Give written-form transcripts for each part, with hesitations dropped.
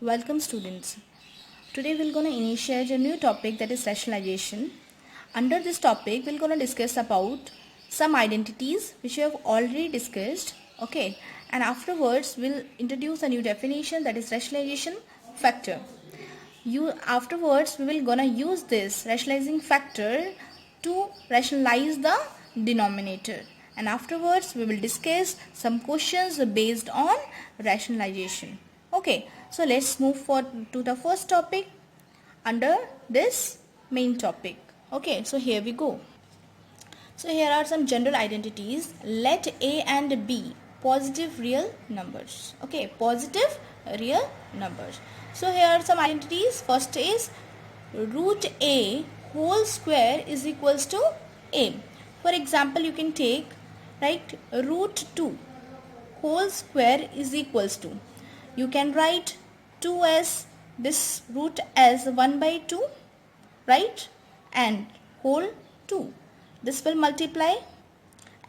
Welcome students. Today we're going to initiate a new topic, that is rationalization. Under this topic we're going to discuss about some identities which we have already discussed, okay, and afterwards we'll introduce a new definition, that is rationalization factor. Afterwards we will gonna use this rationalizing factor to rationalize the denominator, and afterwards we will discuss some questions based on rationalization. Okay, so let's move forward to the first topic under this main topic. Okay, so here we go. So here are some general identities. Let A and B positive real numbers. Okay, positive real numbers. So here are some identities. First is root A whole square is equals to A. For example, you can take, right, root 2 whole square is equals to, you can write 2 as this root as 1 by 2, right, and whole 2. This will multiply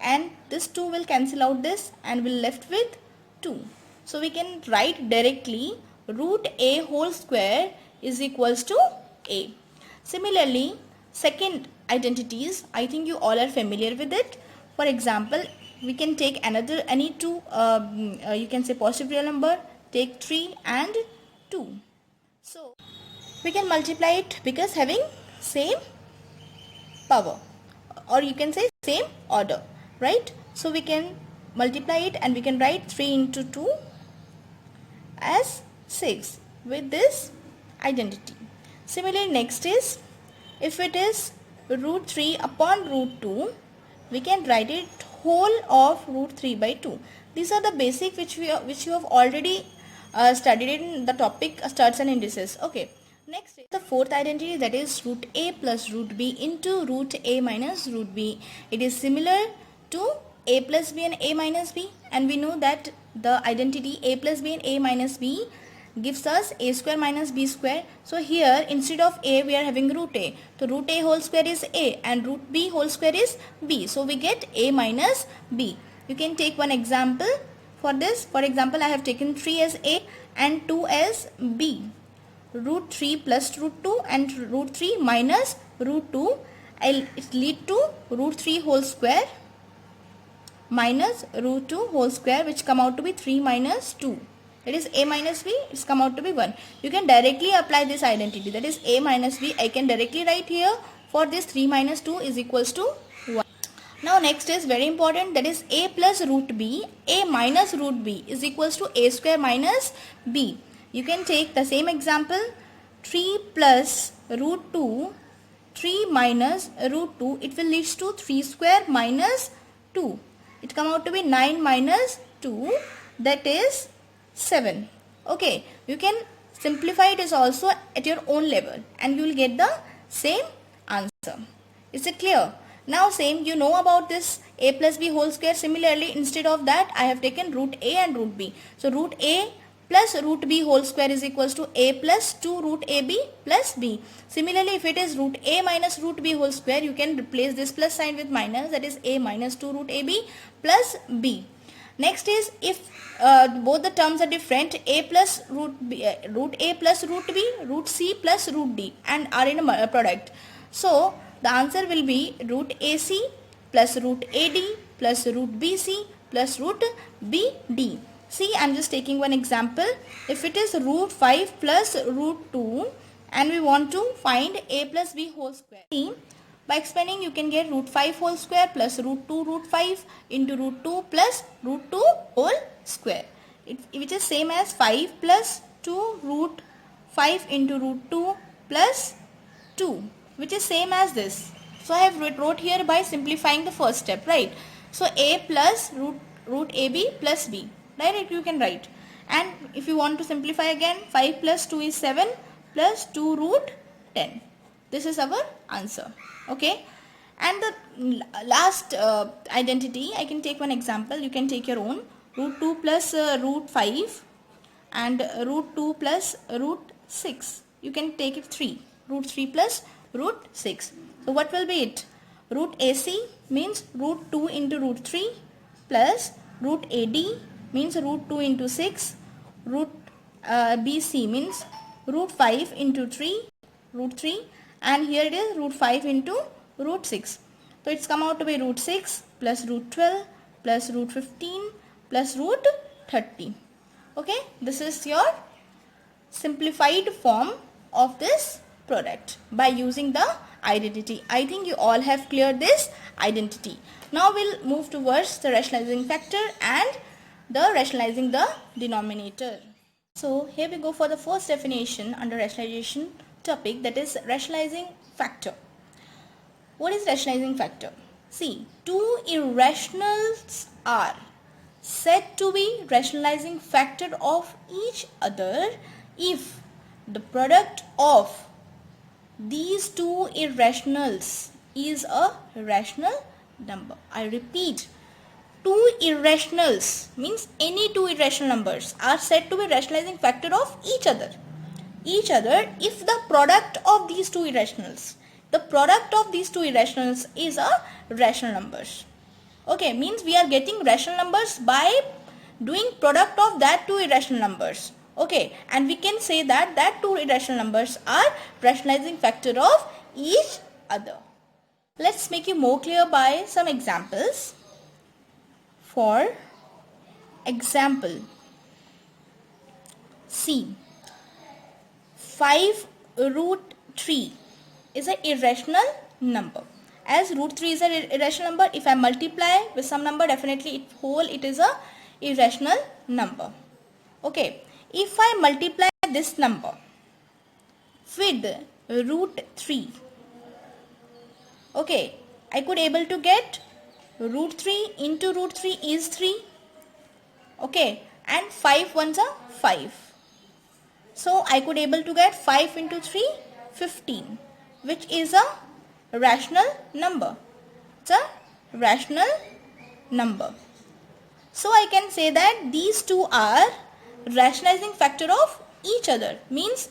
and this 2 will cancel out this and will left with 2. So we can write directly root A whole square is equals to A. Similarly, second identities, I think you all are familiar with it. For example, we can take any two, you can say positive real number, take 3 and 2. So we can multiply it because having same power, or you can say same order, right? So we can multiply it and we can write 3 into 2 as 6 with this identity. Similarly, next is, if it is root 3 upon root 2, we can write it whole of root 3 by 2. These are the basic which you have already studied in the topic studs and indices. Okay. Next is the fourth identity, that is root A plus root B into root A minus root B. It is similar to A plus B and A minus B, and we know that the identity A plus B and A minus B gives us A square minus B square. So here instead of A we are having root A. So root A whole square is A and root B whole square is B. So we get A minus B. You can take one example for this. For example, I have taken 3 as A and 2 as B. Root 3 plus root 2 and root 3 minus root 2, it lead to root 3 whole square minus root 2 whole square, which come out to be 3 minus 2. That is A minus B, it's come out to be 1. You can directly apply this identity, that is A minus B. I can directly write here for this 3 minus 2 is equals to 1. Now next is very important, that is A plus root B. A minus root B is equals to A square minus B. You can take the same example, 3 plus root 2, 3 minus root 2, it will lead to 3 square minus 2. It come out to be 9 minus 2, that is 7. Okay, you can simplify it also at your own level and you will get the same answer. Is it clear? Now same, you know about this A plus B whole square. Similarly, instead of that I have taken root A and root B. So root A plus root B whole square is equals to A plus 2 root AB plus B. Similarly, if it is root A minus root B whole square, you can replace this plus sign with minus, that is A minus 2 root AB plus B. Next is, if both the terms are different, A plus root B, root A plus root B, root C plus root D, and are in a product. So the answer will be root AC plus root AD plus root BC plus root BD. See, I am just taking one example. If it is root 5 plus root 2 and we want to find A plus B whole square. See, by expanding you can get root 5 whole square plus root 2 root 5 into root 2 plus root 2 whole square. Which is same as 5 plus 2 root 5 into root 2 plus 2, which is same as this. So I have wrote here by simplifying the first step, right? So A plus root AB plus B. Direct you can write, and if you want to simplify again, 5 plus 2 is 7 plus 2 root 10. This is our answer. Okay, and the last identity, I can take one example. You can take your own, root 2 plus root 5 and root 2 plus root 6. You can take it 3, root 3 plus root 6. So what will be it? Root AC means root 2 into root 3 plus root AD means root 2 into 6, root BC means root 5 into 3, root 3, and here it is root 5 into root 6. So it's come out to be root 6 plus root 12 plus root 15 plus root 30. Okay, this is your simplified form of this product by using the identity. I think you all have cleared this identity. Now we'll move towards the rationalizing factor and the rationalizing the denominator. So here we go for the first definition under rationalization topic, that is rationalizing factor. What is rationalizing factor? See, two irrationals are said to be rationalizing factor of each other if the product of these two irrationals is a rational number. I repeat, two irrationals means any two irrational numbers are said to be rationalizing factor of each other if the product of these two irrationals is a rational numbers. Okay, means we are getting rational numbers by doing product of that two irrational numbers. Okay, and we can say that two irrational numbers are rationalizing factor of each other. Let's make it more clear by some examples. For example, see, 5 root 3 is an irrational number. As root 3 is an irrational number, if I multiply with some number, definitely it is a irrational number. Okay, if I multiply this number with root 3, okay, I could able to get root 3 into root 3 is 3. Okay, and 5 ones are 5. So I could able to get 5 into 3, 15, which is a rational number. It's a rational number. So I can say that these two are rationalizing factor of each other. Means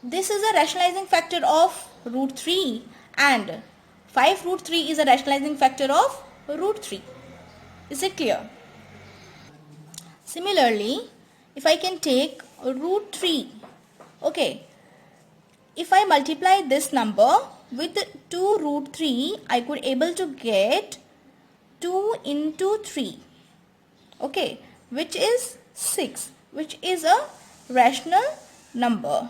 this is a rationalizing factor of root 3 and 5 root 3 is a rationalizing factor of root 3. Is it clear? Similarly, if I can take root 3, okay, if I multiply this number with 2 root 3, I could able to get 2 into 3, okay, which is 6, which is a rational number.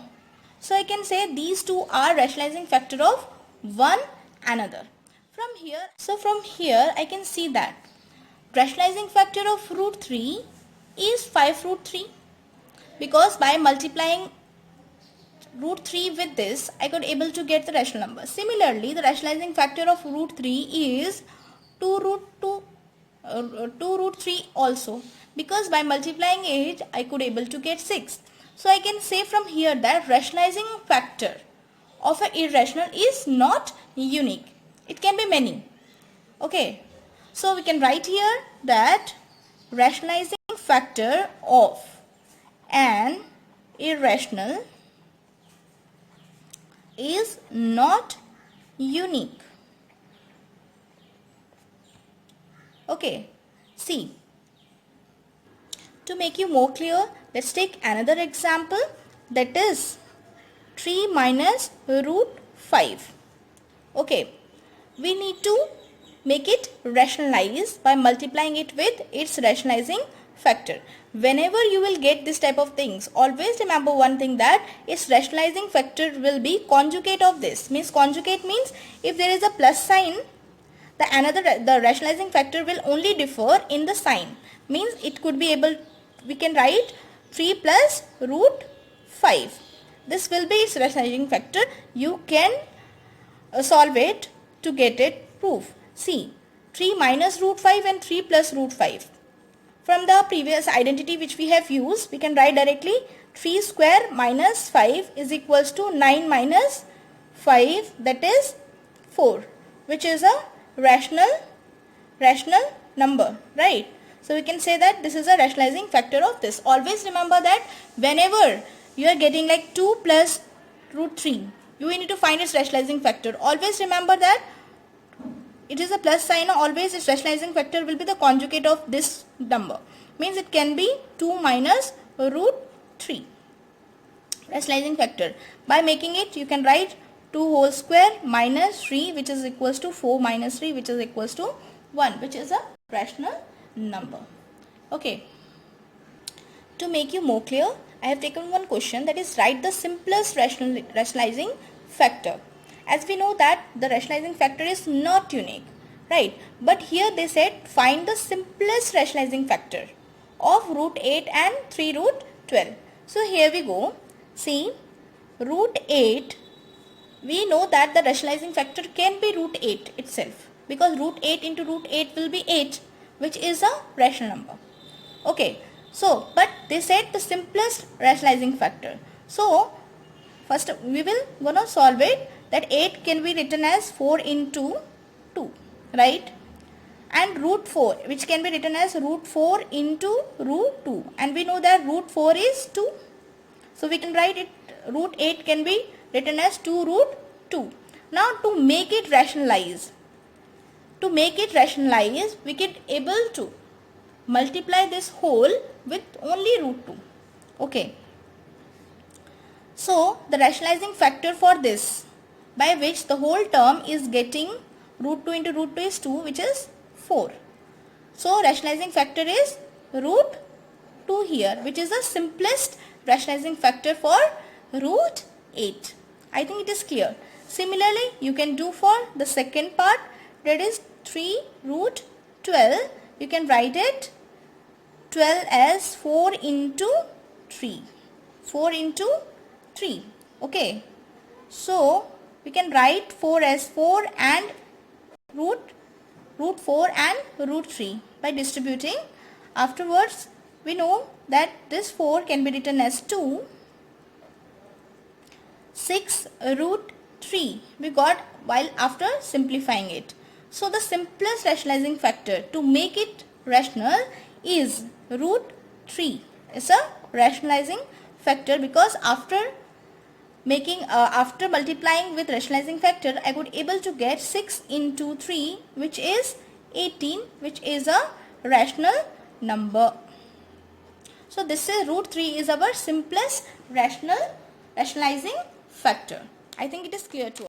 So I can say these two are rationalizing factor of one another. From here I can see that rationalizing factor of root 3 is 5 root 3, because by multiplying root 3 with this, I could able to get the rational number. Similarly, the rationalizing factor of root 3 is 2 root 3 also, because by multiplying it, I could able to get 6. So I can say from here that rationalizing factor of an irrational is not unique. It can be many. Okay, so we can write here that rationalizing factor of an irrational is not unique. Okay, see, to make you more clear, let's take another example, that is 3 minus root 5. Okay, we need to make it rationalize by multiplying it with its rationalizing factor. Whenever you will get this type of things, always remember one thing, that its rationalizing factor will be conjugate of this. Means conjugate means if there is a plus sign, the rationalizing factor will only differ in the sign. Means it could be able, we can write 3 plus root 5. This will be its rationalizing factor. You can solve it to get it proof. See, 3 minus root 5 and 3 plus root 5. From the previous identity which we have used, we can write directly 3 square minus 5 is equals to 9 minus 5, that is 4, which is a rational number, right? So we can say that this is a rationalizing factor of this. Always remember that whenever you are getting like 2 plus root 3, you need to find its rationalizing factor. Always remember that it is a plus sign, always its rationalizing factor will be the conjugate of this number. Means it can be 2 minus root 3. Rationalizing factor. By making it, you can write 2 whole square minus 3 which is equals to 4 minus 3 which is equals to 1, which is a rational number. Okay. To make you more clear, I have taken one question, that is write the simplest rationalizing factor. As we know that the rationalizing factor is not unique, right? But here they said find the simplest rationalizing factor of root 8 and 3 root 12. So here we go. See, root 8, we know that the rationalizing factor can be root 8 itself, because root 8 into root 8 will be 8, which is a rational number. Okay. So, but they said the simplest rationalizing factor. So, first we will gonna solve it, that 8 can be written as 4 into 2, right? And root 4, which can be written as root 4 into root 2. And we know that root 4 is 2. So, we can write it, root 8 can be written as 2 root 2. Now, to make it rationalize, we can able to multiply this whole with only root 2. Okay. So, the rationalizing factor for this, by which the whole term is getting root 2 into root 2 is 2, which is 4. So, rationalizing factor is root 2 here, which is the simplest rationalizing factor for root 8. I think it is clear. Similarly, you can do for the second part, that is 3 root 12. You can write it 12 as 4 into 3. 4 into 3. Okay. So, we can write 4 as 4 and root 4 and root 3 by distributing. Afterwards, we know that this 4 can be written as 2. 6 root 3 we got while after simplifying it. So, the simplest rationalizing factor to make it rational is root 3. It's a rationalizing factor, because after multiplying with rationalizing factor, I would able to get 6 into 3, which is 18, which is a rational number. So this is root 3 is our simplest rationalizing factor. I think it is clear to all.